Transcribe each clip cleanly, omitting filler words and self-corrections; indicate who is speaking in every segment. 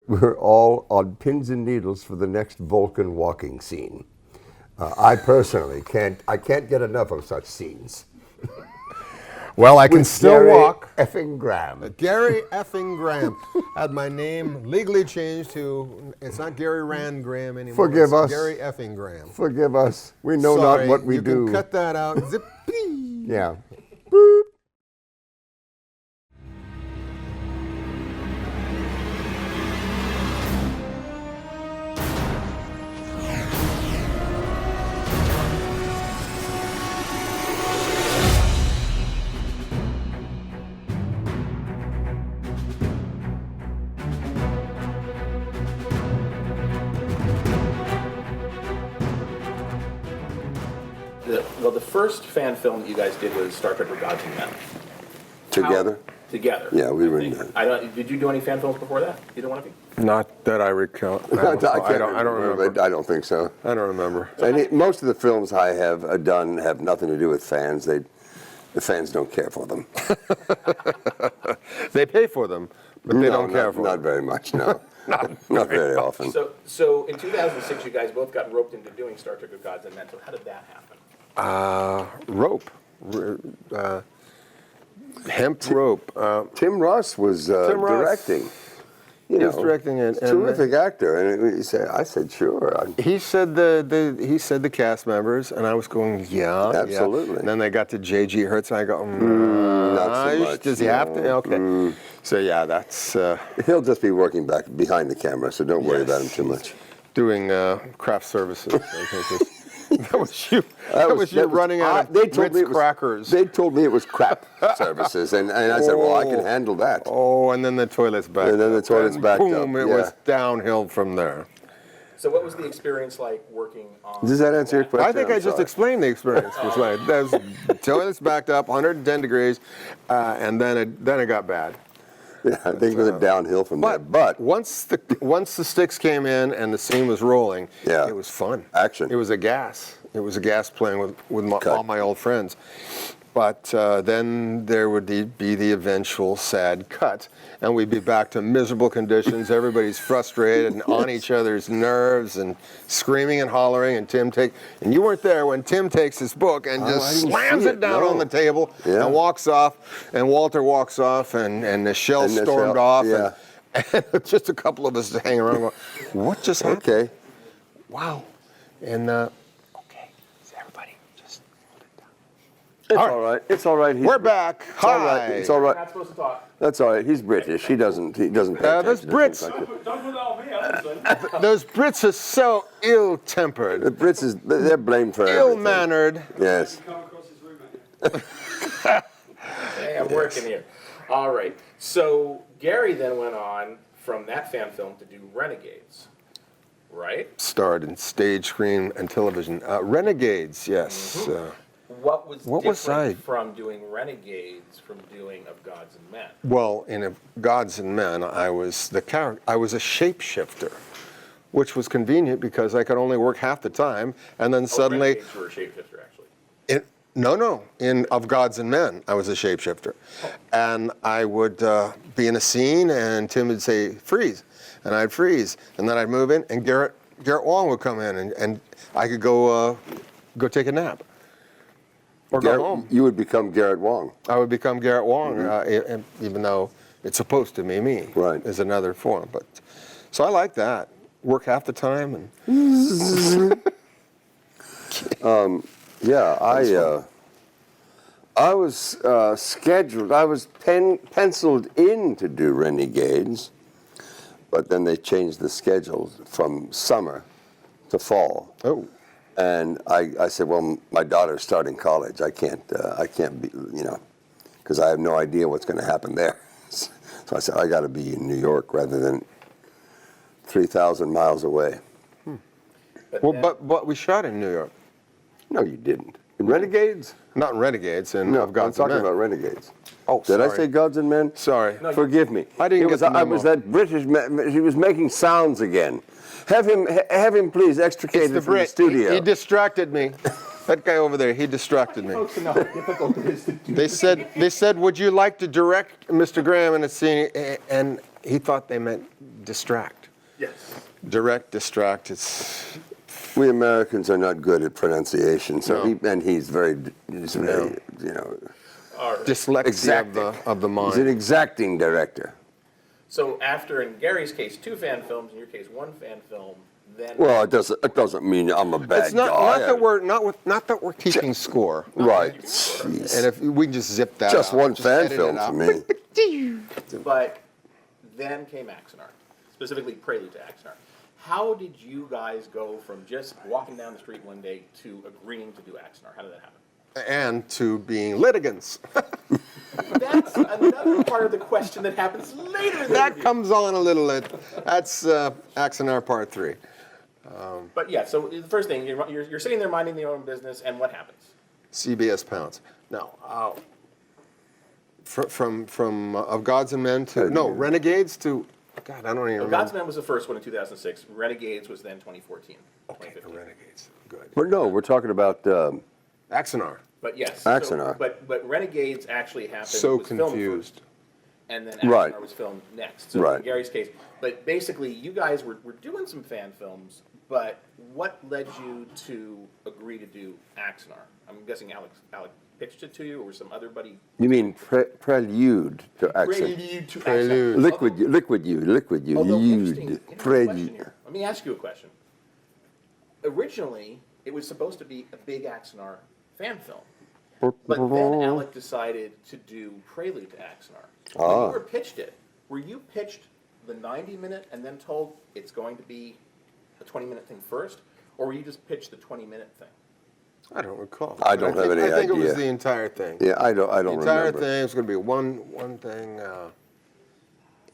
Speaker 1: we're all on pins and needles for the next Vulcan walking scene. I personally can't get enough of such scenes.
Speaker 2: Well, I can still
Speaker 1: Gary
Speaker 2: walk.
Speaker 1: effing Graham.
Speaker 2: Gary effing Graham. Had my name legally changed to, it's not Gary Rand Graham anymore.
Speaker 1: Forgive us.
Speaker 2: Gary effing Graham.
Speaker 1: Forgive us. We know
Speaker 2: Sorry,
Speaker 1: not what we
Speaker 2: you
Speaker 1: do.
Speaker 2: can cut that out. Zippy.
Speaker 1: Yeah. Boop.
Speaker 3: The first fan film that you guys did was Star Trek: Gods and Men.
Speaker 1: Together?
Speaker 3: Together.
Speaker 1: Yeah, we
Speaker 3: I
Speaker 1: were in
Speaker 3: think.
Speaker 1: that.
Speaker 3: Did you do any fan films before that? Either one of you?
Speaker 2: Not that I recall. I don't remember.
Speaker 1: I don't think so.
Speaker 2: I don't remember.
Speaker 1: Most of the films I have done have nothing to do with fans. The fans don't care for them.
Speaker 2: They pay for them, but they don't care for
Speaker 1: Not
Speaker 2: them.
Speaker 1: very much, no. Not very often.
Speaker 3: So in 2006, you guys both got roped into doing Star Trek: Gods and Men. So how did that happen?
Speaker 2: Rope. Hemp rope.
Speaker 1: Tim Ross was directing.
Speaker 2: He was directing it.
Speaker 1: Terrific actor, and I said, sure.
Speaker 2: He said the cast members, and I was going, yeah,
Speaker 1: Absolutely.
Speaker 2: Yeah. And then they got to J.G. Hertzler, and I go,
Speaker 1: not so much.
Speaker 2: Does he have to? Okay. So yeah, that's
Speaker 1: He'll just be working back behind the camera, so don't worry about him too much.
Speaker 2: doing craft services. I think that was you. That was you running out of Ritz crackers.
Speaker 1: They told me it was crap services, and I said, well, I can handle that.
Speaker 2: Oh, and then the toilets backed
Speaker 1: And then the toilets backed up.
Speaker 2: Boom, it was downhill from there.
Speaker 3: So what was the experience like working on...
Speaker 1: Does that answer your question?
Speaker 2: I think I just explained the experience. It was like, there's toilets backed up, 110 degrees, and then it got bad.
Speaker 1: Yeah, I think it went downhill from there. But
Speaker 2: once the sticks came in and the scene was rolling, it was fun.
Speaker 1: Action.
Speaker 2: It was a gas. It was a gas playing with all my old friends. But then there would be the eventual sad cut, and we'd be back to miserable conditions. Everybody's frustrated and on each other's nerves and screaming and hollering. And you weren't there when Tim takes his book and just slams it down on the table and walks off. And Walter walks off, and the shell stormed off.
Speaker 1: Yeah.
Speaker 2: And just a couple of us hanging around going, what just happened?
Speaker 1: Okay.
Speaker 2: Wow. And
Speaker 1: It's all right. It's all right.
Speaker 2: we're back.
Speaker 1: It's all right. It's all
Speaker 3: We're
Speaker 1: right.
Speaker 3: not supposed to talk.
Speaker 1: That's all right. He's British. He doesn't. Pay
Speaker 2: those
Speaker 1: attention to
Speaker 2: Brits.
Speaker 1: things like that.
Speaker 4: Don't put that on me, I listen.
Speaker 2: Those Brits are so ill-tempered,
Speaker 1: The Brits they're blamed for everything.
Speaker 2: ill-mannered.
Speaker 1: Yes.
Speaker 4: Come across his roommate.
Speaker 3: Hey, I'm working here. All right. So Gary then went on from that fan film to do Renegades, right?
Speaker 2: Starred in stage, screen, and television. Renegades, yes.
Speaker 3: What was
Speaker 2: What was
Speaker 3: different
Speaker 2: I-
Speaker 3: from doing Renegades from doing Of Gods and Men?
Speaker 2: Well, in Gods and Men, I was the character. I was a shapeshifter, which was convenient because I could only work half the time, and then suddenly.
Speaker 3: Renegades were a shapeshifter, actually.
Speaker 2: In Of Gods and Men, I was a shapeshifter. And I would be in a scene, and Tim would say, freeze, and I'd freeze. And then I'd move in, and Garrett Wong would come in, and I could go take a nap. Or go home.
Speaker 1: You would become Garrett Wong.
Speaker 2: I would become Garrett Wong, even though it's supposed to be me.
Speaker 1: Right.
Speaker 2: Is another form. But so I like that. Work half the time and.
Speaker 1: Yeah, I was scheduled. I was penciled in to do Renegades, but then they changed the schedule from summer to fall.
Speaker 2: Oh.
Speaker 1: And I said, well, my daughter's starting college. I can't be, because I have no idea what's going to happen there. So I said, I got to be in New York rather than 3,000 miles away.
Speaker 2: But we shot in New York.
Speaker 1: No, you didn't. In Renegades?
Speaker 2: Not in Renegades. In
Speaker 1: No,
Speaker 2: Of Gods
Speaker 1: I'm talking
Speaker 2: and Men.
Speaker 1: about Renegades.
Speaker 2: Oh,
Speaker 1: Did I
Speaker 2: sorry.
Speaker 1: say Gods and Men?
Speaker 2: Sorry.
Speaker 1: Forgive me.
Speaker 2: I didn't get the
Speaker 1: I
Speaker 2: memo.
Speaker 1: was that British man. He was making sounds again. Have him please extricate
Speaker 2: It's
Speaker 1: it
Speaker 2: the
Speaker 1: from the
Speaker 2: Brit.
Speaker 1: studio.
Speaker 2: He distracted me. That guy over there, he distracted me.
Speaker 3: Folks know how difficult it is to do.
Speaker 2: They said, would you like to direct Mr. Graham in a scene? And he thought they meant distract.
Speaker 3: Yes.
Speaker 2: Direct, distract, it's...
Speaker 1: We Americans are not good at pronunciation, so
Speaker 2: No.
Speaker 1: he's very,
Speaker 2: No.
Speaker 1: you know,
Speaker 3: All right.
Speaker 2: Dyslexia
Speaker 1: exacting.
Speaker 2: of the
Speaker 1: He's an
Speaker 2: mind.
Speaker 1: exacting director.
Speaker 3: So after, in Gary's case, 2 fan films, in your case, 1 fan film, then...
Speaker 1: Well, it doesn't mean I'm a bad
Speaker 2: It's not,
Speaker 1: guy.
Speaker 2: not that we're keeping score.
Speaker 1: Right. Jeez.
Speaker 2: And if we can just zip that
Speaker 1: Just
Speaker 2: out,
Speaker 1: one
Speaker 2: just
Speaker 1: fan
Speaker 2: edit it
Speaker 1: film
Speaker 2: out.
Speaker 1: for me.
Speaker 3: But then came Axanar, specifically Prelude to Axanar. How did you guys go from just walking down the street one day to agreeing to do Axanar? How did that happen?
Speaker 2: And to being litigants.
Speaker 3: That's another part of the question that happens later. in the
Speaker 2: That
Speaker 3: interview.
Speaker 2: comes on a little later. That's Axanar Part 3.
Speaker 3: But yeah, so the first thing, you're sitting there minding your own business, and what happens?
Speaker 2: CBS pounds. No. From Of Gods and Men to, no, Renegades to, God, I don't even remember.
Speaker 3: God's Man was the first one in 2006. Renegades was then 2014.
Speaker 2: Okay,
Speaker 3: 2015.
Speaker 2: Renegades. Good.
Speaker 1: Well, no, we're talking about
Speaker 2: Axanar.
Speaker 3: But yes.
Speaker 1: Axanar.
Speaker 3: But Renegades actually happened.
Speaker 2: So
Speaker 3: was filmed
Speaker 2: confused.
Speaker 3: first, and then Axanar
Speaker 1: Right.
Speaker 3: was filmed next. So
Speaker 1: Right.
Speaker 3: in Gary's case, but basically you guys were doing some fan films, but what led you to agree to do Axanar? I'm guessing Alec pitched it to you, or some other buddy.
Speaker 1: you mean prelude to action.
Speaker 3: Prelude to
Speaker 2: Prelude.
Speaker 3: Axanar.
Speaker 1: Liquid you,
Speaker 3: Although,
Speaker 1: used.
Speaker 3: interesting question
Speaker 1: Prelude.
Speaker 3: here. Let me ask you a question. Originally, it was supposed to be a big Axanar fan film. But then Alec decided to do Prelude to Axanar. When you were pitched it, were you pitched the 90-minute and then told it's going to be a 20-minute thing first? Or were you just pitched the 20-minute thing?
Speaker 2: I don't recall.
Speaker 1: I don't have any
Speaker 2: I think it was
Speaker 1: idea.
Speaker 2: the entire thing.
Speaker 1: Yeah, I don't
Speaker 2: The entire
Speaker 1: remember.
Speaker 2: thing was going to be one thing,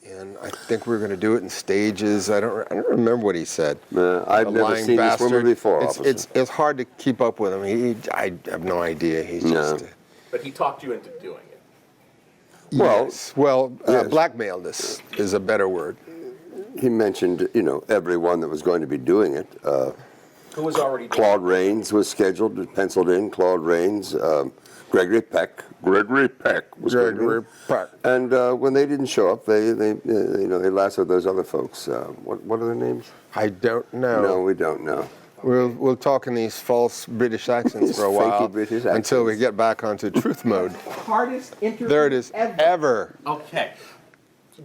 Speaker 2: and I think we were going to do it in stages. I don't remember what he said.
Speaker 1: I've
Speaker 2: The
Speaker 1: never
Speaker 2: lying
Speaker 1: seen this woman before, officer.
Speaker 2: It's hard to keep up with him. I have no idea. He's
Speaker 1: No.
Speaker 2: just
Speaker 3: But he talked you into doing it.
Speaker 1: Well, yes.
Speaker 2: blackmailed us is a better word.
Speaker 1: He mentioned, everyone that was going to be doing it.
Speaker 3: Who was already doing
Speaker 1: Claude Rains was scheduled, penciled in. Claude Rains, Gregory Peck was going to
Speaker 2: Gregory
Speaker 1: do it.
Speaker 2: Peck.
Speaker 1: And when they didn't show up, they lassoed those other folks. What are their names?
Speaker 2: I don't know.
Speaker 1: No, we don't know.
Speaker 2: We'll talk in these false British accents
Speaker 1: These
Speaker 2: for a while
Speaker 1: fakey British
Speaker 2: until we
Speaker 1: accents.
Speaker 2: get back onto truth mode.
Speaker 3: hardest interview
Speaker 2: There it is. Ever.
Speaker 3: Okay.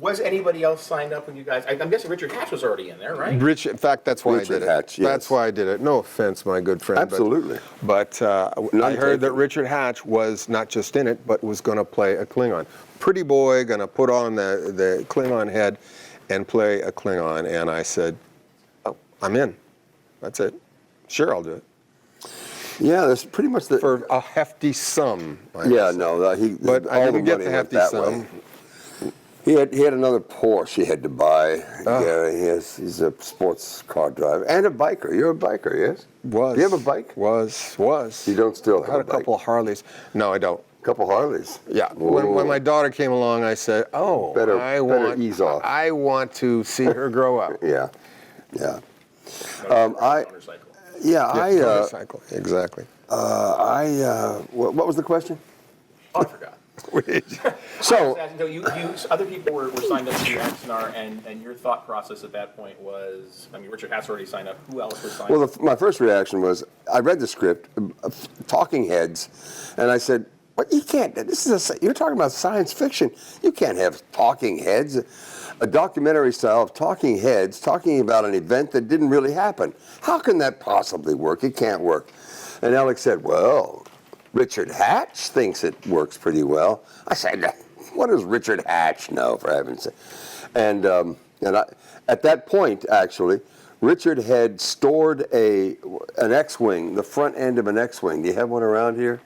Speaker 3: Was anybody else signed up when you guys? I'm guessing Richard Hatch was already in there, right?
Speaker 2: In fact, that's why
Speaker 1: Richard
Speaker 2: I did
Speaker 1: Hatch,
Speaker 2: it.
Speaker 1: yes.
Speaker 2: That's why I did it. No offense, my good friend.
Speaker 1: Absolutely.
Speaker 2: But I
Speaker 1: None
Speaker 2: heard that
Speaker 1: taken.
Speaker 2: Richard Hatch was not just in it, but was going to play a Klingon. Pretty boy, going to put on the Klingon head and play a Klingon. And I said, oh, I'm in. That's it. Sure, I'll do it.
Speaker 1: Yeah, that's pretty much the.
Speaker 2: For a hefty sum. I
Speaker 1: Yeah,
Speaker 2: would say.
Speaker 1: no,
Speaker 2: But I
Speaker 1: all
Speaker 2: didn't
Speaker 1: the
Speaker 2: get
Speaker 1: money
Speaker 2: the
Speaker 1: went
Speaker 2: hefty
Speaker 1: that
Speaker 2: sum.
Speaker 1: way. He had another Porsche he had to buy.
Speaker 2: Ah.
Speaker 1: Gary, he's a sports car driver and a biker. You're a biker, yes?
Speaker 2: Was.
Speaker 1: Do you have a bike?
Speaker 2: Was.
Speaker 1: You don't still have
Speaker 2: Had
Speaker 1: a
Speaker 2: a
Speaker 1: bike?
Speaker 2: couple of Harleys. No, I don't.
Speaker 1: Couple Harleys.
Speaker 2: Yeah.
Speaker 1: Whoa.
Speaker 2: When my daughter came along, I said, "Oh,
Speaker 1: Better
Speaker 2: I want
Speaker 1: ease off."
Speaker 2: I want to see her grow up."
Speaker 1: Yeah, yeah,
Speaker 3: Motorcycle.
Speaker 1: yeah.
Speaker 2: Motorcycle. Exactly.
Speaker 1: What was the question?
Speaker 3: Oh, I forgot.
Speaker 1: So
Speaker 3: So other people were signed up to do Axanar, and your thought process at that point was, I mean, Richard Hatch already signed up. Who else was signed
Speaker 1: Well,
Speaker 3: up?
Speaker 1: my first reaction was I read the script, Talking Heads, and I said, "What? You can't. You're talking about science fiction. You can't have talking heads, a documentary style of talking heads talking about an event that didn't really happen. How can that possibly work? It can't work." And Alec said, "Well, Richard Hatch thinks it works pretty well." I said, "What does Richard Hatch know, for heaven's sake?" And at that point, actually, Richard had stored an X-wing, the front end of an X-wing. Do you have one around here?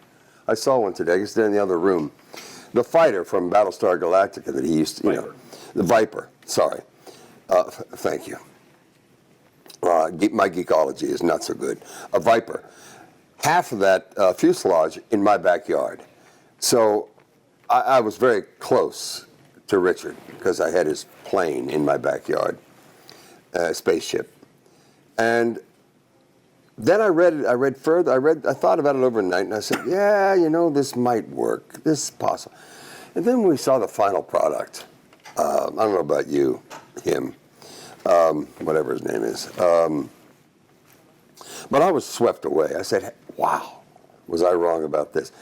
Speaker 1: I saw one today. It's in the other room. The fighter from Battlestar Galactica that he used to, the Viper. Sorry. Thank you. My geekology is not so good. A Viper. Half of that fuselage in my backyard. So I was very close to Richard because I had his plane in my backyard, spaceship. And then I read further. I thought about it overnight, and I said, "Yeah, this might work. This is possible." And then when we saw the final product, I don't know about you, him, whatever his name is. But I was swept away. I said, wow, was I wrong about this?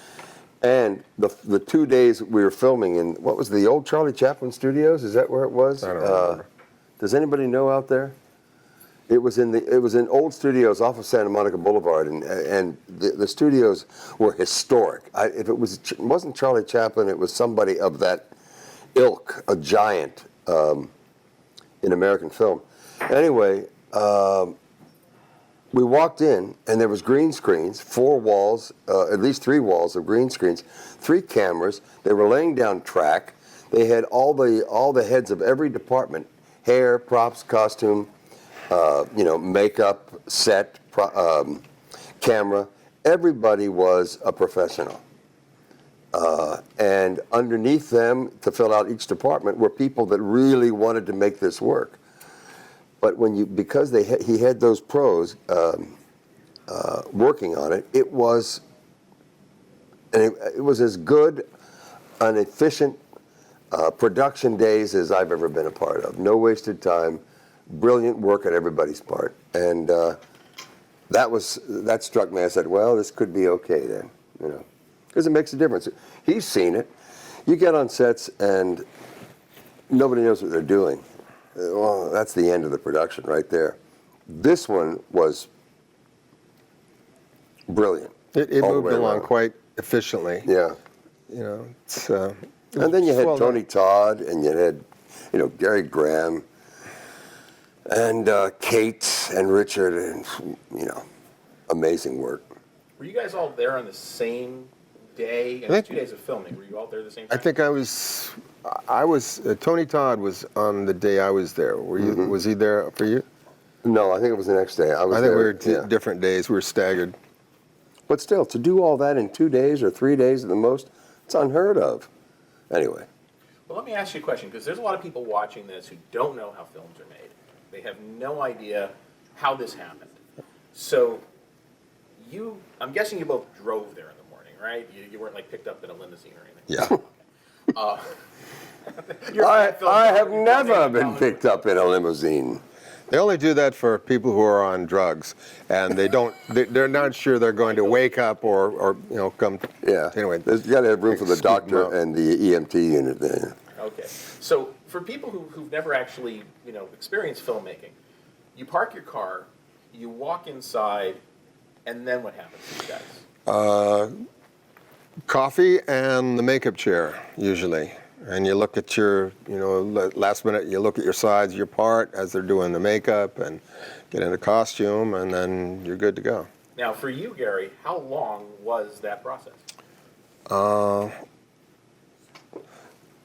Speaker 1: And the 2 days we were filming in, what was the old Charlie Chaplin Studios? Is that where it was?
Speaker 2: I don't remember.
Speaker 1: Does anybody know out there? It was in old studios off of Santa Monica Boulevard, and the studios were historic. If it wasn't Charlie Chaplin, it was somebody of that ilk, a giant in American film. Anyway, we walked in, and there was green screens, 4 walls, at least 3 walls of green screens, 3 cameras. They were laying down track. They had all the heads of every department: hair, props, costume, makeup, set, camera. Everybody was a professional. And underneath them, to fill out each department, were people that really wanted to make this work. But because he had those pros working on it, it was as good an efficient production days as I've ever been a part of. No wasted time, brilliant work on everybody's part, and that struck me. I said, well, this could be okay then, because it makes a difference. He's seen it. You get on sets and nobody knows what they're doing. Well, that's the end of the production right there. This one was brilliant.
Speaker 2: It moved along quite efficiently.
Speaker 1: Yeah.
Speaker 2: It's,
Speaker 1: and then you had
Speaker 2: well
Speaker 1: Tony Todd, and you had, Gary Graham, and Kate and Richard, and amazing work.
Speaker 3: Were you guys all there on the same day? And 2 days of filming. Were you all there at the same time?
Speaker 2: I think I was. Tony Todd was on the day I was there. Were you?
Speaker 1: Mm-hmm.
Speaker 2: Was he there for you?
Speaker 1: No, I think it was the next day.
Speaker 2: I think we were different days. We were staggered.
Speaker 1: But still, to do all that in 2 days or 3 days at the most, it's unheard of. Anyway.
Speaker 3: Well, let me ask you a question, because there's a lot of people watching this who don't know how films are made. They have no idea how this happened. So, I'm guessing you both drove there in the morning, right? You weren't picked up in a limousine or anything.
Speaker 1: Yeah. I have never been picked up in a limousine.
Speaker 2: They only do that for people who are on drugs, and they're not sure they're going to wake up or come.
Speaker 1: Yeah.
Speaker 2: Anyway,
Speaker 1: you got to have room for the doctor and the EMT unit there.
Speaker 3: Okay. So for people who've never actually experienced filmmaking, you park your car, you walk inside, and then what happens to you guys?
Speaker 2: Coffee and the makeup chair usually. And you look at your, last minute, you look at your sides of your part as they're doing the makeup and get in a costume, and then you're good to go.
Speaker 3: Now, for you, Gary, how long was that process?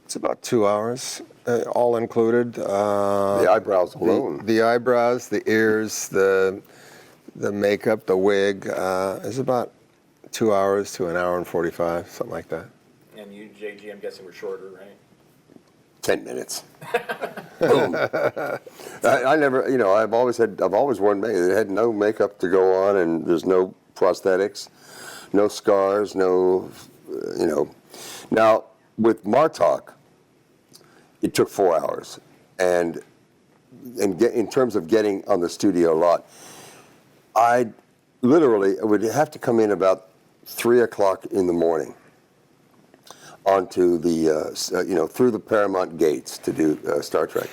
Speaker 2: It's about 2 hours, all included.
Speaker 1: The eyebrows alone.
Speaker 2: The eyebrows, the ears, the makeup, the wig is about 2 hours to 1 hour and 45, something like that.
Speaker 3: And you, JG, I'm guessing were shorter, right?
Speaker 1: 10 minutes. Boom. I never, I've always worn makeup. It had no makeup to go on, and there's no prosthetics, no scars, no, Now, with Martok, it took 4 hours. And in terms of getting on the studio lot, I would have to come in about 3 o'clock in the morning onto the, through the Paramount gates to do Star Trek.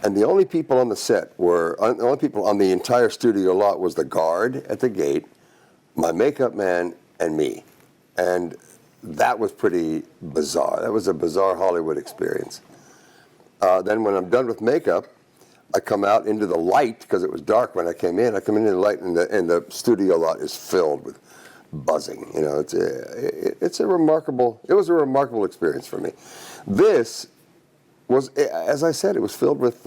Speaker 1: And the only people on the set the only people on the entire studio lot was the guard at the gate, my makeup man, and me. And that was pretty bizarre. That was a bizarre Hollywood experience. Then when I'm done with makeup, I come out into the light, because it was dark when I came in. I come into the light, and the studio lot is filled with buzzing. It was a remarkable experience for me. This was, as I said, it was filled with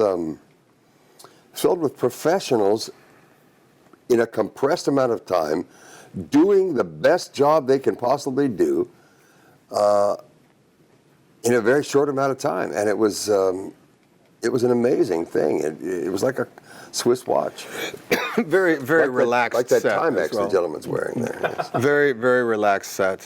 Speaker 1: professionals in a compressed amount of time, doing the best job they can possibly do in a very short amount of time, and it was an amazing thing. It was like a Swiss watch.
Speaker 2: Very
Speaker 1: like
Speaker 2: relaxed
Speaker 1: like that
Speaker 2: set
Speaker 1: Timex
Speaker 2: as well.
Speaker 1: the gentleman's wearing there. Yes.
Speaker 2: Very, very relaxed set.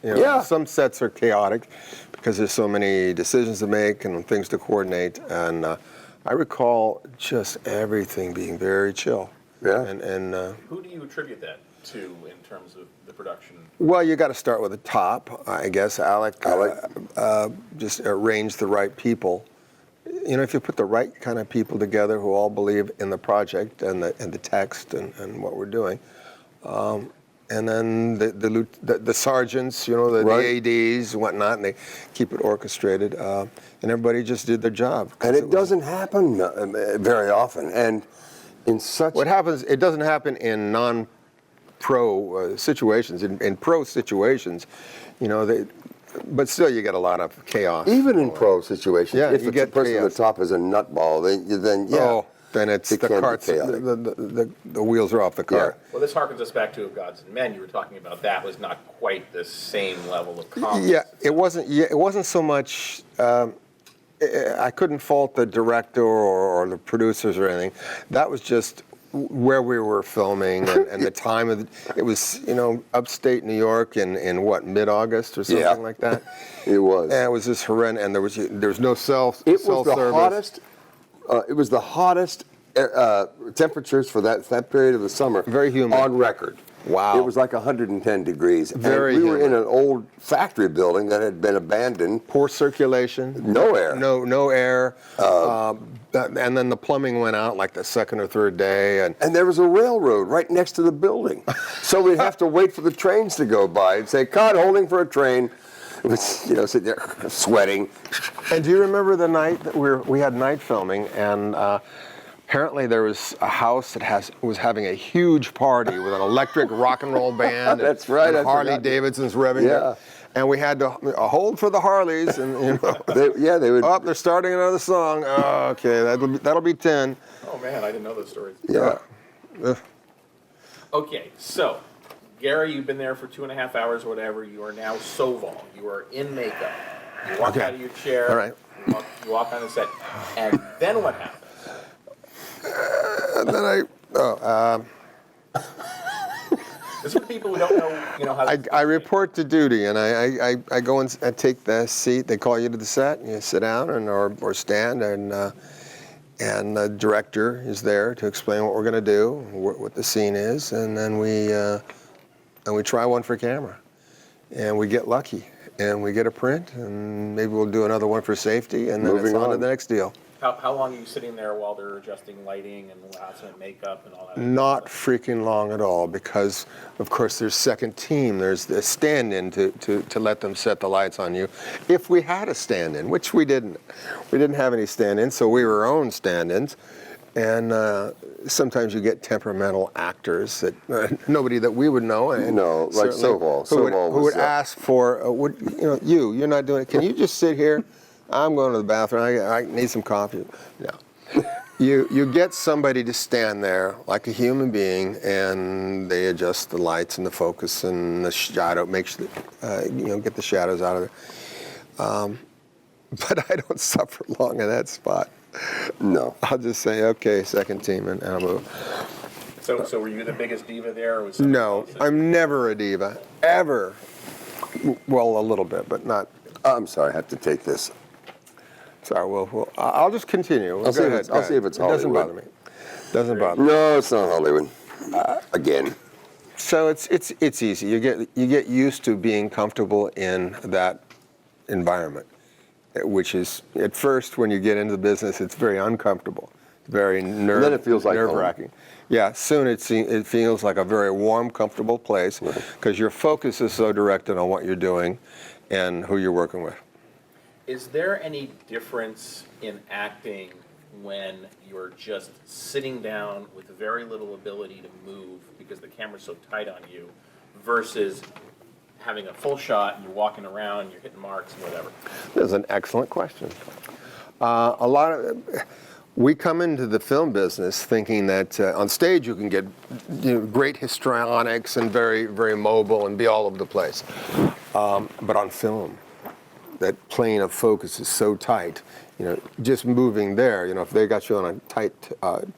Speaker 2: You know,
Speaker 1: Yeah.
Speaker 2: Some sets are chaotic because there's so many decisions to make and things to coordinate. And I recall just everything being very chill.
Speaker 1: Yeah.
Speaker 2: And
Speaker 3: Who do you attribute that to in terms of the production?
Speaker 2: well, you got to start with the top, I guess. Alec
Speaker 1: Alec.
Speaker 2: just arranged the right people. You know, if you put the right kind of people together who all believe in the project and the text and what we're doing, and then the sergeants, you know,
Speaker 1: Right.
Speaker 2: the ADs and whatnot, and they keep it orchestrated, and everybody just did their job.
Speaker 1: And it doesn't happen very often. And in such
Speaker 2: What happens? It doesn't happen in non-pro situations. In pro situations, you know, but still you get a lot of chaos.
Speaker 1: even in pro situations,
Speaker 2: Yeah,
Speaker 1: if
Speaker 2: you
Speaker 1: it's
Speaker 2: get
Speaker 1: the person at
Speaker 2: chaos.
Speaker 1: the top is a nutball, then yeah.
Speaker 2: Oh, then it's
Speaker 1: It
Speaker 2: the
Speaker 1: can be
Speaker 2: carts.
Speaker 1: chaotic.
Speaker 2: The wheels are off the cart.
Speaker 3: Well, this harkens us back to Of Gods and Men. You were talking about that was not quite the same level of calmness.
Speaker 2: Yeah, it wasn't. Yeah, it wasn't so much. I couldn't fault the director or the producers or anything. That was just where we were filming and the time of it was, you know, upstate New York in what, mid-August or something
Speaker 1: Yeah.
Speaker 2: like that.
Speaker 1: It was.
Speaker 2: And it was just horrendous, and there was no cell
Speaker 1: It was
Speaker 2: cell
Speaker 1: the
Speaker 2: service.
Speaker 1: hottest. It was the hottest temperatures for that period of the summer.
Speaker 2: Very humid.
Speaker 1: On record.
Speaker 2: Wow.
Speaker 1: It was like 110 degrees.
Speaker 2: Very
Speaker 1: and we were in
Speaker 2: humid.
Speaker 1: an old factory building that had been abandoned.
Speaker 2: Poor circulation.
Speaker 1: No air.
Speaker 2: No air. And then the plumbing went out like the second or third day,
Speaker 1: And there was a railroad right next to the building. So we'd have to wait for the trains to go by and say, "Cut, holding for a train." It was, you know, sitting there sweating.
Speaker 2: And do you remember the night that we had night filming, and apparently there was a house that was having a huge party with an electric rock and roll band.
Speaker 1: That's right,
Speaker 2: And
Speaker 1: I
Speaker 2: Harley
Speaker 1: forgot.
Speaker 2: Davidson's revving.
Speaker 1: Yeah.
Speaker 2: And we had to hold for the Harleys, and you know,
Speaker 1: They would.
Speaker 2: oh, they're starting another song. Oh, okay, that'll be 10.
Speaker 3: Oh, man, I didn't know those stories.
Speaker 1: Yeah.
Speaker 3: Okay, so, Gary, you've been there for 2.5 hours or whatever. You are now Soval. You are in makeup. You walk
Speaker 2: Okay.
Speaker 3: out of your chair.
Speaker 2: All right.
Speaker 3: You walk on the set. And then what happens?
Speaker 2: And then
Speaker 3: This is for people who don't know, you know, how
Speaker 2: I report to duty, and I go and I take the seat. They call you to the set, and you sit down or stand, and the director is there to explain what we're going to do, what the scene is, and then we try one for camera, and we get lucky, and we get a print, and maybe we'll do another one for safety, and then
Speaker 1: Moving
Speaker 2: it's on to
Speaker 1: on.
Speaker 2: the next deal.
Speaker 3: How long are you sitting there while they're adjusting lighting and outside makeup and all that?
Speaker 2: Not freaking long at all, because of course there's second team. There's the stand-in to let them set the lights on you. If we had a stand-in, which we didn't have any stand-ins, so we were our own stand-ins. And sometimes you get temperamental actors that nobody that we would know. And
Speaker 1: No, like
Speaker 2: certainly
Speaker 1: Soval.
Speaker 2: who would,
Speaker 1: Soval
Speaker 2: who
Speaker 1: was,
Speaker 2: would ask for, you're not doing it. Can you just sit here? I'm going to the bathroom. I need some coffee. No. You get somebody to stand there like a human being, and they adjust the lights and the focus and the shadow, get the shadows out of there. But I don't suffer long in that spot.
Speaker 1: No.
Speaker 2: I'll just say, okay, second team, and I'll move.
Speaker 3: So were you the biggest diva there? Or was somebody
Speaker 2: No,
Speaker 3: else?
Speaker 2: I'm never a diva, ever. Well, a little bit, but not.
Speaker 1: I'm sorry, I have to take this.
Speaker 2: Sorry, I'll just continue.
Speaker 1: I'll
Speaker 2: Go
Speaker 1: see if
Speaker 2: ahead,
Speaker 1: it's-
Speaker 2: go
Speaker 1: I'll
Speaker 2: ahead.
Speaker 1: see if it's
Speaker 2: It doesn't
Speaker 1: Hollywood.
Speaker 2: bother me. Doesn't bother me.
Speaker 1: No, it's not Hollywood. Again.
Speaker 2: So it's easy. You get used to being comfortable in that environment, which is at first when you get into the business, it's very uncomfortable, very
Speaker 1: then it feels like home.
Speaker 2: nerve-wracking. Yeah, soon it feels like a very warm, comfortable place because your focus is so directed on what you're doing and who you're working with.
Speaker 3: Is there any difference in acting when you're just sitting down with very little ability to move because the camera's so tight on you versus having a full shot and you're walking around, you're hitting marks and whatever?
Speaker 2: That's an excellent question. We come into the film business thinking that on stage you can get great histrionics and very, very mobile and be all over the place. But on film, that plane of focus is so tight, just moving there, if they got you on a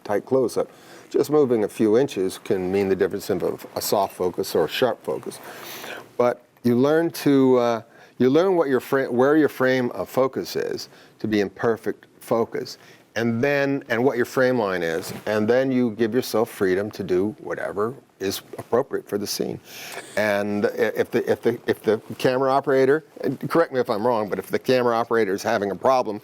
Speaker 2: tight close-up, just moving a few inches can mean the difference of a soft focus or a sharp focus. But you learn what where your frame of focus is to be in perfect focus, and what your frame line is, and then you give yourself freedom to do whatever is appropriate for the scene. And if the camera operator, and correct me if I'm wrong, but if the camera operator is having a problem,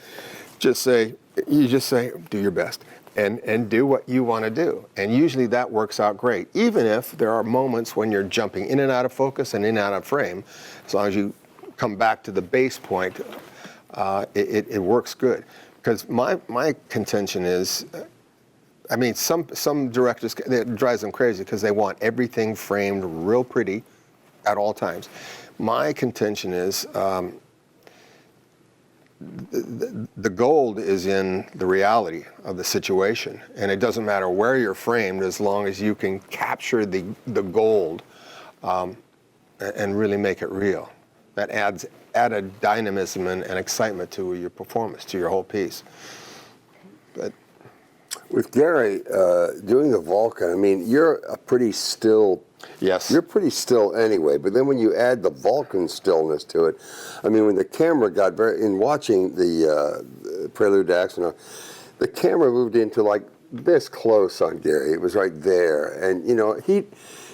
Speaker 2: you just say, do your best. And do what you want to do. And usually that works out great, even if there are moments when you're jumping in and out of focus and in and out of frame. As long as you come back to the base point, it works good. Because my contention is, some directors, it drives them crazy because they want everything framed real pretty at all times. My contention is, the gold is in the reality of the situation, and it doesn't matter where you're framed as long as you can capture the gold and really make it real. That adds added dynamism and excitement to your performance, to your whole piece. But
Speaker 1: with Gary doing the Vulcan, you're a pretty still.
Speaker 2: Yes.
Speaker 1: You're pretty still anyway, but then when you add the Vulcan stillness to it, when the camera got in watching the Prelude to Axanar, the camera moved into like this close on Gary. It was right there. And,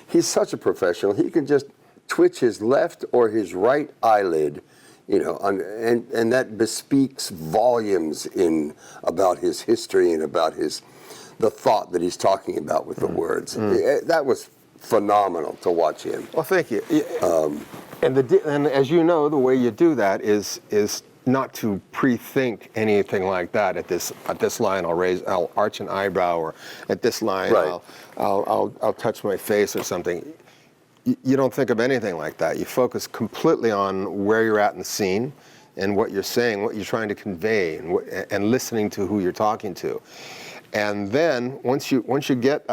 Speaker 1: he's such a professional. He can just twitch his left or his right eyelid, and that bespeaks volumes about his history and about the thought that he's talking about with the words. That was phenomenal to watch him.
Speaker 2: Well, thank you. And as you know, the way you do that is not to pre-think anything like that. At this line, I'll arch an eyebrow, or at this line,
Speaker 1: right.
Speaker 2: I'll touch my face or something. You don't think of anything like that. You focus completely on where you're at in the scene and what you're saying, what you're trying to convey, and listening to who you're talking to. And then once you get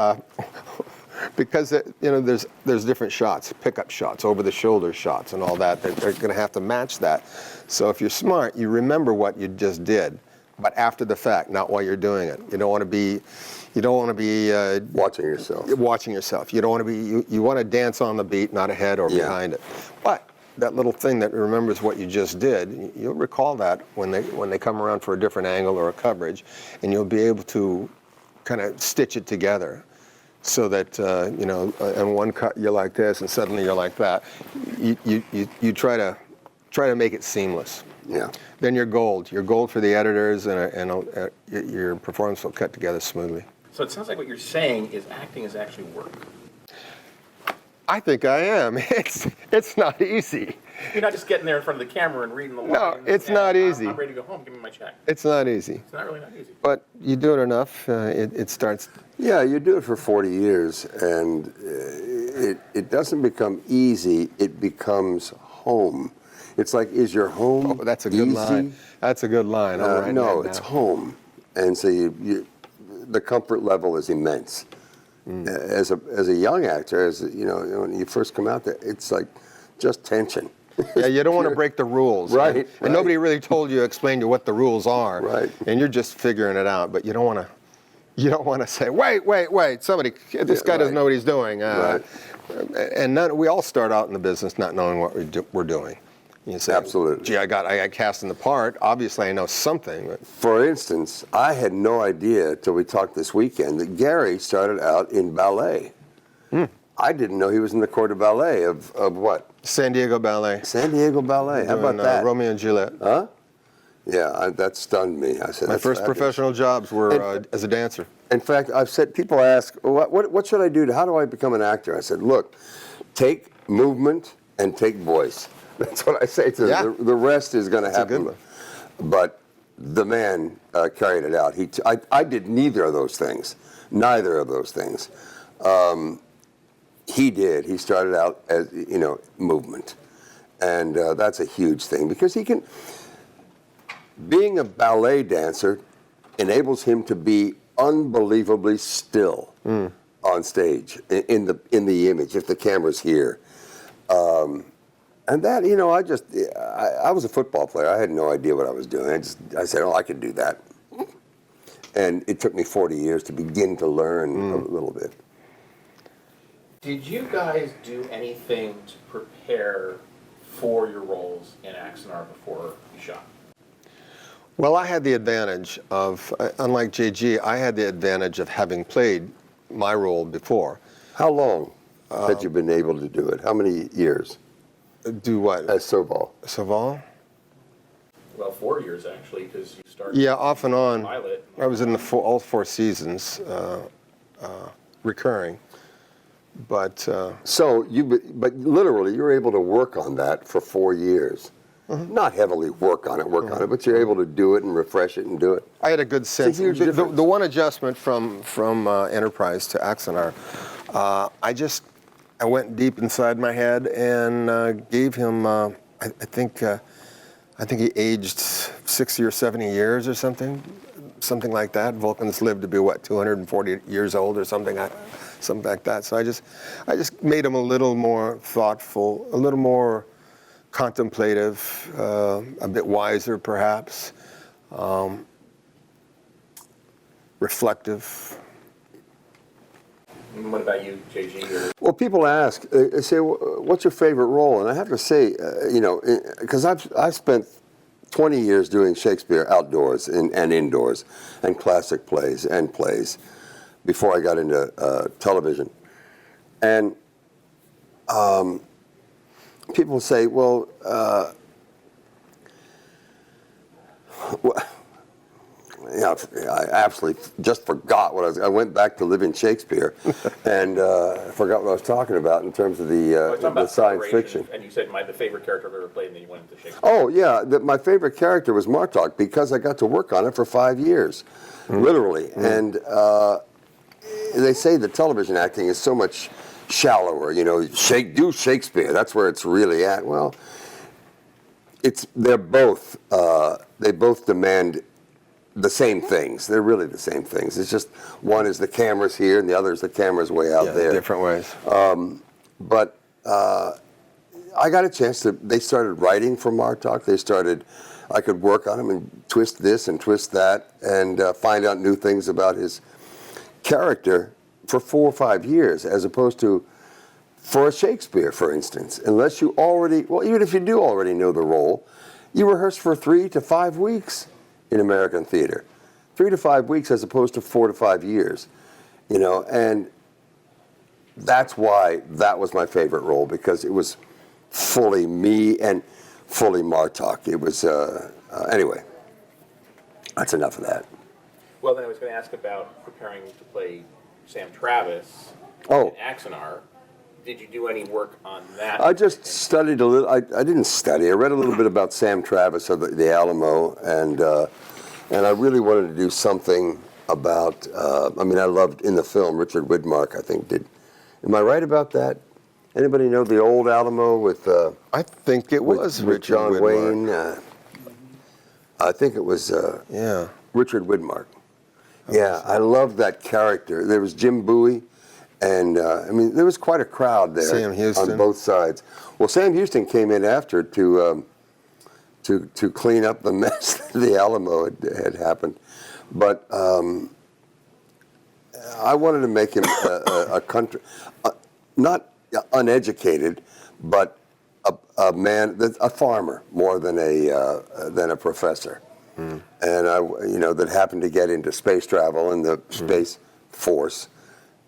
Speaker 2: because there's different shots, pickup shots, over the shoulder shots, and all that. They're going to have to match that. So if you're smart, you remember what you just did, but after the fact, not while you're doing it. You don't want to be
Speaker 1: watching yourself.
Speaker 2: Watching yourself. You don't want to be. You want to dance on the beat, not ahead or behind it. But that little thing that remembers what you just did, you'll recall that when they come around for a different angle or a coverage, and you'll be able to kind of stitch it together. So that in one cut you're like this, and suddenly you're like that. You try to make it seamless.
Speaker 1: Yeah.
Speaker 2: Then you're gold. You're gold for the editors, and your performance will cut together smoothly.
Speaker 3: So it sounds like what you're saying is acting is actually work.
Speaker 2: I think I am. It's not easy.
Speaker 3: You're not just getting there in front of the camera and reading the lines.
Speaker 2: No, it's not easy.
Speaker 3: I'm ready to go home. Give me my check.
Speaker 2: It's not easy.
Speaker 3: It's not really not easy.
Speaker 2: But you do it enough, it starts.
Speaker 1: Yeah, you do it for 40 years, and it doesn't become easy. It becomes home. It's like, is your home
Speaker 2: Oh, that's a good
Speaker 1: easy?
Speaker 2: line. That's a good line.
Speaker 1: No, it's home, and so the comfort level is immense. As a young actor, when you first come out there, it's like just tension.
Speaker 2: Yeah, you don't want to break the rules.
Speaker 1: Right.
Speaker 2: And nobody really told you, explained you what the rules are.
Speaker 1: Right.
Speaker 2: And you're just figuring it out, but you don't want to say, wait, somebody, this guy doesn't know what he's doing.
Speaker 1: Right.
Speaker 2: And we all start out in the business not knowing what we're doing. You say,
Speaker 1: Absolutely.
Speaker 2: Gee, I got cast in the part. Obviously, I know something. But
Speaker 1: For instance, I had no idea till we talked this weekend that Gary started out in ballet. I didn't know he was in the corps de ballet of what?
Speaker 2: San Diego Ballet.
Speaker 1: San Diego Ballet. How about
Speaker 2: Doing,
Speaker 1: that?
Speaker 2: Romeo and Juliet.
Speaker 1: Huh? Yeah, that stunned me. I said,
Speaker 2: My
Speaker 1: that's
Speaker 2: first
Speaker 1: fabulous.
Speaker 2: professional jobs were as a dancer.
Speaker 1: In fact, I've said, people ask, what should I do? How do I become an actor? I said, look, take movement and take voice. That's what I say to them. The rest is going to happen.
Speaker 2: Good one.
Speaker 1: But the man carried it out. I did neither of those things. Neither of those things. He did. He started out as, movement. And that's a huge thing because being a ballet dancer enables him to be unbelievably still on stage in the image if the camera's here. And that, I was a football player. I had no idea what I was doing. I said, I could do that. And it took me 40 years to begin to learn a little bit.
Speaker 3: Did you guys do anything to prepare for your roles in Axanar before you shot?
Speaker 2: Well, I had the advantage of, unlike JG, I had the advantage of having played my role before.
Speaker 1: How long had you been able to do it? How many years
Speaker 2: Do what?
Speaker 1: as Soval?
Speaker 2: Saval?
Speaker 3: Well, 4 years actually, because you started.
Speaker 2: Yeah, off and on.
Speaker 3: Pilot.
Speaker 2: I was in all 4 seasons, recurring. But
Speaker 1: So but literally, you're able to work on that for 4 years. Not heavily work on it, but you're able to do it and refresh it and do it.
Speaker 2: I had a good sense.
Speaker 1: huge
Speaker 2: The
Speaker 1: difference.
Speaker 2: one adjustment from Enterprise to Axanar, I went deep inside my head and gave him. I think he aged 60 or 70 years or something like that. Vulcans lived to be 240 years old or something like that. So I just made him a little more thoughtful, a little more contemplative, a bit wiser perhaps, reflective.
Speaker 3: And what about you, JG?
Speaker 1: Well, people ask, they say, what's your favorite role? And I have to say, because I've spent 20 years doing Shakespeare outdoors and indoors, and classic plays before I got into television. And people say, well, I absolutely just forgot I went back to living Shakespeare and forgot what I was talking about in terms of the science fiction.
Speaker 3: And you said the favorite character I've ever played, and then you went into Shakespeare.
Speaker 1: Oh, yeah. My favorite character was Martok because I got to work on it for 5 years, literally. And they say that television acting is so much shallower, do Shakespeare. That's where it's really at. Well, they both demand the same things. They're really the same things. It's just one is the camera's here and the other is the camera's way out there.
Speaker 2: Different ways.
Speaker 1: But I got a chance they started writing for Martok. I could work on him and twist this and twist that and find out new things about his character for 4 or 5 years, as opposed to for a Shakespeare, for instance. Unless you even if you do already know the role, you rehearse for 3 to 5 weeks in American theater. 3 to 5 weeks as opposed to 4 to 5 years, and that's why that was my favorite role, because it was fully me and fully Martok. It was, anyway, that's enough of that.
Speaker 3: Well, then I was going to ask about preparing to play Sam Travis
Speaker 1: Oh.
Speaker 3: in Axanar. Did you do any work on that?
Speaker 1: I just studied a little. I didn't study. I read a little bit about Sam Travis of the Alamo, and I really wanted to do something about. I loved in the film Richard Widmark. I think did. Am I right about that? Anybody know the old Alamo with?
Speaker 2: I think it was
Speaker 1: with
Speaker 2: Richard
Speaker 1: John
Speaker 2: Widmark.
Speaker 1: Wayne. I think it was.
Speaker 2: Yeah.
Speaker 1: Richard Widmark. Yeah, I loved that character. There was Jim Bowie. And there was quite a crowd there.
Speaker 2: Sam Houston.
Speaker 1: On both sides. Well, Sam Houston came in after to clean up the mess that the Alamo had happened, but I wanted to make him a country, not uneducated, but a man, a farmer more than a professor, and that happened to get into space travel and the Space Force.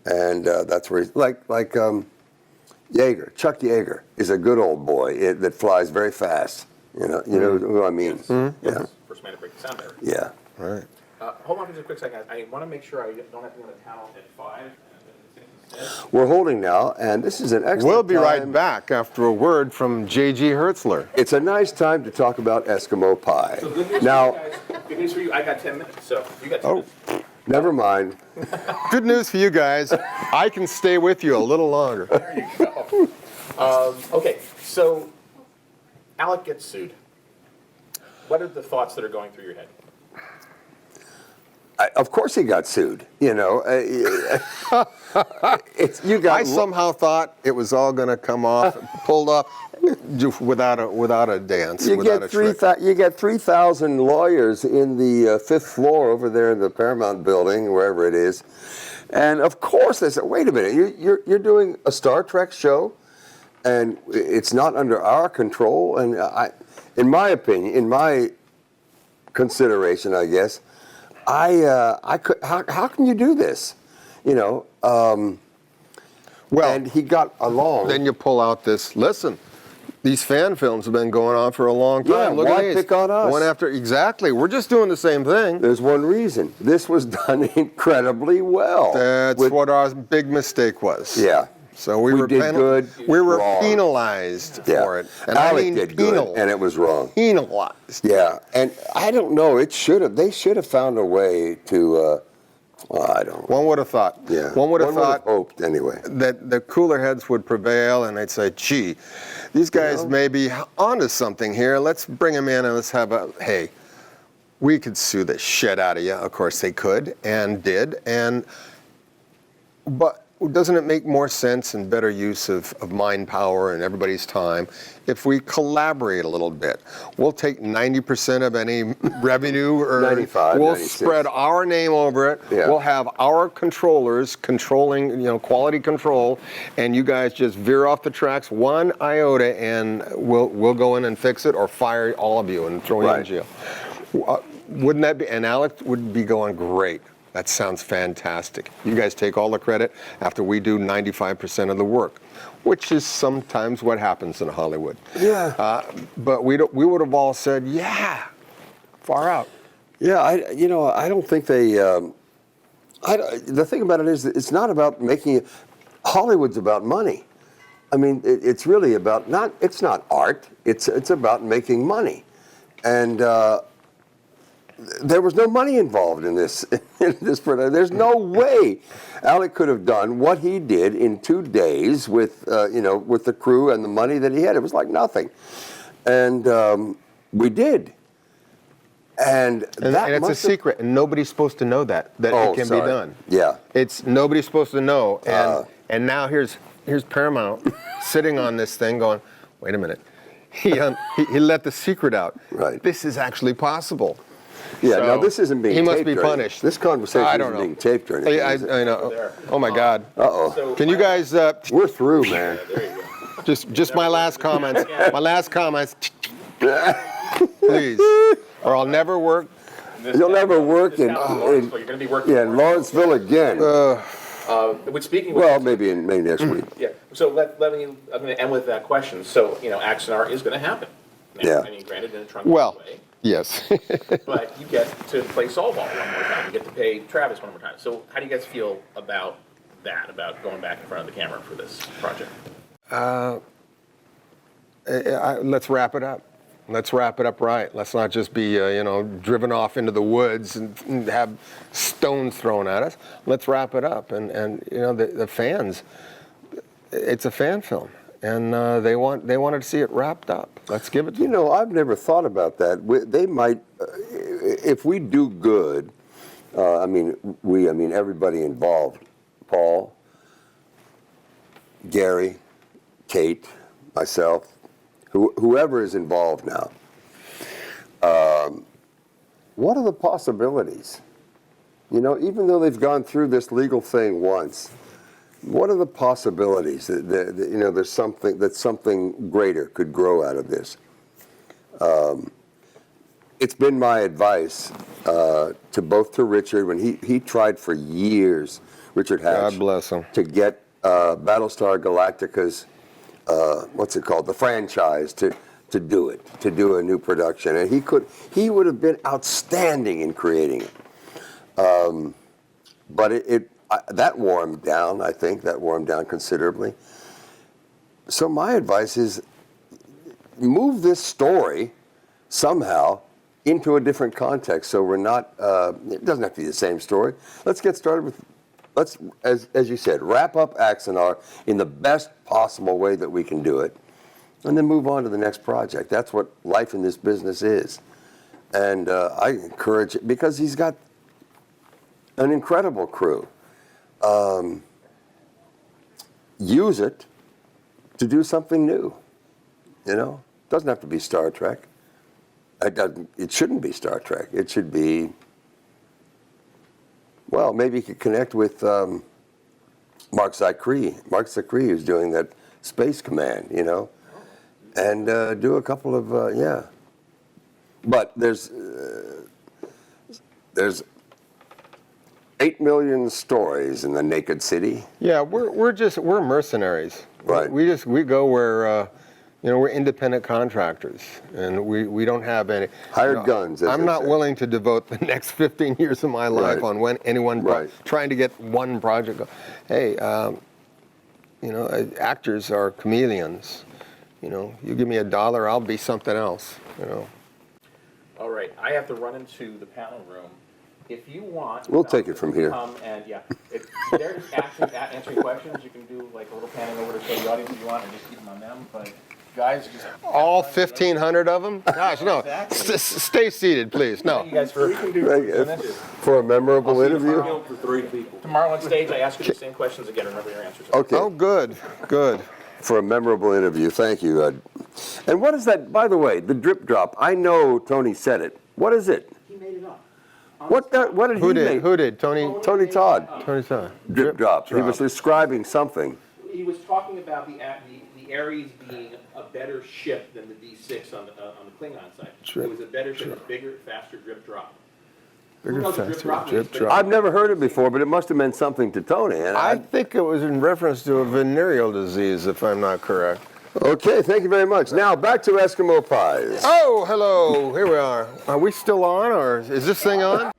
Speaker 1: And that's where he's like Yeager. Chuck Yeager is a good old boy that flies very fast. You know who I mean?
Speaker 3: Yes.
Speaker 1: Yeah.
Speaker 3: First man to break the sound barrier.
Speaker 1: Yeah.
Speaker 2: Right.
Speaker 3: Hold on for just a quick second. I want to make sure I don't have to go to panel at 5.
Speaker 1: We're holding now, and this is an excellent
Speaker 2: We'll be right
Speaker 1: time.
Speaker 2: back after a word from JG Hertzler.
Speaker 1: It's a nice time to talk about Eskimo pie.
Speaker 3: So good news
Speaker 1: Now,
Speaker 3: for you guys. Good news for you. I got 10 minutes, so you got 10
Speaker 2: Oh.
Speaker 3: minutes.
Speaker 1: never mind.
Speaker 2: Good news for you guys. I can stay with you a little longer.
Speaker 3: There you go. Okay, so Alec gets sued. What are the thoughts that are going through your head?
Speaker 1: Of course he got sued. You got.
Speaker 2: I somehow thought it was all going to come off, pulled off, without a dance, without a trick.
Speaker 1: You get 3,000 lawyers in the 5th floor over there in the Paramount building, wherever it is, and of course they said, "Wait a minute, you're doing a Star Trek show, and it's not under our control. And in my opinion, in my consideration, I guess, I could. How can you do this? You know.
Speaker 2: Well,
Speaker 1: and he got along.
Speaker 2: Then you pull out this. Listen, these fan films have been going on for a long time.
Speaker 1: Yeah,
Speaker 2: Look
Speaker 1: why
Speaker 2: at these.
Speaker 1: pick on us?
Speaker 2: One after exactly. We're just doing the same thing.
Speaker 1: There's one reason. This was done incredibly well.
Speaker 2: That's what our big mistake was.
Speaker 1: Yeah.
Speaker 2: So we were
Speaker 1: did good.
Speaker 2: We were
Speaker 1: wrong.
Speaker 2: penalized
Speaker 1: Yeah.
Speaker 2: for it. And
Speaker 1: Alec
Speaker 2: I mean
Speaker 1: did
Speaker 2: penal,
Speaker 1: good, and it was wrong.
Speaker 2: penalized.
Speaker 1: Yeah, and I don't know. They should have found a way to. Well, I don't.
Speaker 2: One would have thought.
Speaker 1: Yeah.
Speaker 2: One would have thought
Speaker 1: hoped anyway.
Speaker 2: that the cooler heads would prevail, and they'd say, "Gee, these guys may be onto something here. Let's bring them in and let's have a hey. We could sue the shit out of you." Of course, they could and did, but doesn't it make more sense and better use of mind power and everybody's time if we collaborate a little bit? We'll take 90% of any revenue or
Speaker 1: 95,
Speaker 2: we'll
Speaker 1: 96.
Speaker 2: spread our name over it.
Speaker 1: Yeah.
Speaker 2: We'll have our controllers controlling, quality control, and you guys just veer off the tracks one iota, and we'll go in and fix it or fire all of you and throw you in
Speaker 1: Right.
Speaker 2: jail. Wouldn't that be? And Alec would be going, great. That sounds fantastic. You guys take all the credit after we do 95% of the work, which is sometimes what happens in Hollywood.
Speaker 1: Yeah.
Speaker 2: But we would have all said, yeah, far out.
Speaker 1: Yeah, I don't think they. The thing about it is, that it's not about making it. Hollywood's about money. I mean, it's really about not. It's not art. It's about making money, and. There was no money involved in this. Production. There's no way Alec could have done what he did in 2 days with with the crew and the money that he had. It was like nothing, and we did. And
Speaker 2: it's a secret, and nobody's supposed to know that it can be done.
Speaker 1: Yeah,
Speaker 2: it's nobody's supposed to know. And now here's Paramount sitting on this thing, going, wait a minute, he let the secret out.
Speaker 1: Right.
Speaker 2: This is actually possible.
Speaker 1: Yeah,
Speaker 2: So
Speaker 1: now this isn't being
Speaker 2: he
Speaker 1: taped.
Speaker 2: must be
Speaker 1: or anything.
Speaker 2: punished.
Speaker 1: This conversation
Speaker 2: I don't
Speaker 1: isn't
Speaker 2: know.
Speaker 1: being taped or anything. is it?
Speaker 2: I know. Oh my God.
Speaker 1: Uh-oh.
Speaker 3: So
Speaker 2: Can you guys
Speaker 1: We're through, man.
Speaker 3: there you go.
Speaker 2: just my last comments? My last comments, please, or I'll never work.
Speaker 1: You'll never work in,
Speaker 3: You're going to be working.
Speaker 1: in Lawrenceville again.
Speaker 3: With speaking.
Speaker 1: Well, maybe next week.
Speaker 3: Yeah. So I'm going to end with that question. So Axanar is going to happen. Now,
Speaker 1: Yeah.
Speaker 3: I mean, granted, in a truncated
Speaker 2: Well,
Speaker 3: way.
Speaker 2: yes.
Speaker 3: But you get to play softball one more time. You get to pay Travis one more time. So how do you guys feel about that? About going back in front of the camera for this project?
Speaker 2: Let's wrap it up. Let's wrap it up right. Let's not just be, driven off into the woods and have stones thrown at us. Let's wrap it up. And the fans, it's a fan film, and they wanted to see it wrapped up. Let's give it to them.
Speaker 1: I've never thought about that. They might, if we do good. Everybody involved, Paul, Gary, Kate, myself. Whoever is involved now, what are the possibilities? Even though they've gone through this legal thing once, what are the possibilities that there's something greater could grow out of this? It's been my advice to Richard when he tried for years, Richard Hatch,
Speaker 2: God bless him,
Speaker 1: to get Battlestar Galactica's the franchise to do it, to do a new production, and he would have been outstanding in creating it. But that wore him down. I think that wore him down considerably. So my advice is move this story somehow into a different context. So we're not. It doesn't have to be the same story. Let's get started with. Let's, as you said, wrap up Axanar in the best possible way that we can do it, and then move on to the next project. That's what life in this business is. And I encourage it because he's got an incredible crew. Use it to do something new. Doesn't have to be Star Trek. It shouldn't be Star Trek. It should be. Well, maybe you could connect with Mark Zachary. Mark Zachary is doing that Space Command, you know, and do a couple of yeah. But there's 8 million stories in the Naked City.
Speaker 2: Yeah, we're mercenaries.
Speaker 1: Right.
Speaker 2: We go where we're independent contractors, and we don't have any
Speaker 1: Hired guns, as
Speaker 2: I'm
Speaker 1: they
Speaker 2: not
Speaker 1: say.
Speaker 2: willing to devote the next 15 years of my life
Speaker 1: Right.
Speaker 2: on anyone
Speaker 1: Right.
Speaker 2: trying to get one project. Hey, actors are chameleons. You give me $1, I'll be something else.
Speaker 3: All right, I have to run into the panel room. If you want,
Speaker 1: We'll take it from here.
Speaker 3: Come and if they're just answering questions, you can do like a little panning over to show the audience if you want, and just keep them on them. But guys, just
Speaker 2: All 1,500 of them? Gosh, no.
Speaker 3: Exactly.
Speaker 2: Stay seated, please. No.
Speaker 3: Thank you guys for
Speaker 1: Thank you. For a memorable interview.
Speaker 4: For 3 people.
Speaker 3: tomorrow on stage. I ask you the same questions again. Remember your answers.
Speaker 1: Okay.
Speaker 2: Oh, good.
Speaker 1: For a memorable interview. Thank you. And what is that, by the way, the drip drop? I know Tony said it. What is it?
Speaker 3: He made it up.
Speaker 1: What did
Speaker 2: Who
Speaker 1: he
Speaker 2: did?
Speaker 1: make?
Speaker 2: Who did? Tony.
Speaker 1: Tony Todd.
Speaker 2: Tony Todd.
Speaker 1: Drip drop. He was describing something.
Speaker 3: He was talking about the Ares being a better ship than the D6 on the Klingon side.
Speaker 2: Drip
Speaker 3: It was a better ship, a bigger, faster drip drop.
Speaker 2: Bigger,
Speaker 3: Who knows what
Speaker 2: faster,
Speaker 3: drop
Speaker 2: drip
Speaker 3: means?
Speaker 2: drop.
Speaker 1: I've never heard it before, but it must have meant something to Tony. And
Speaker 2: I think it was in reference to a venereal disease, if I'm not correct.
Speaker 1: Okay, thank you very much. Now back to Eskimo pies.
Speaker 2: Oh, hello. Here we are. Are we still on, or is this thing on?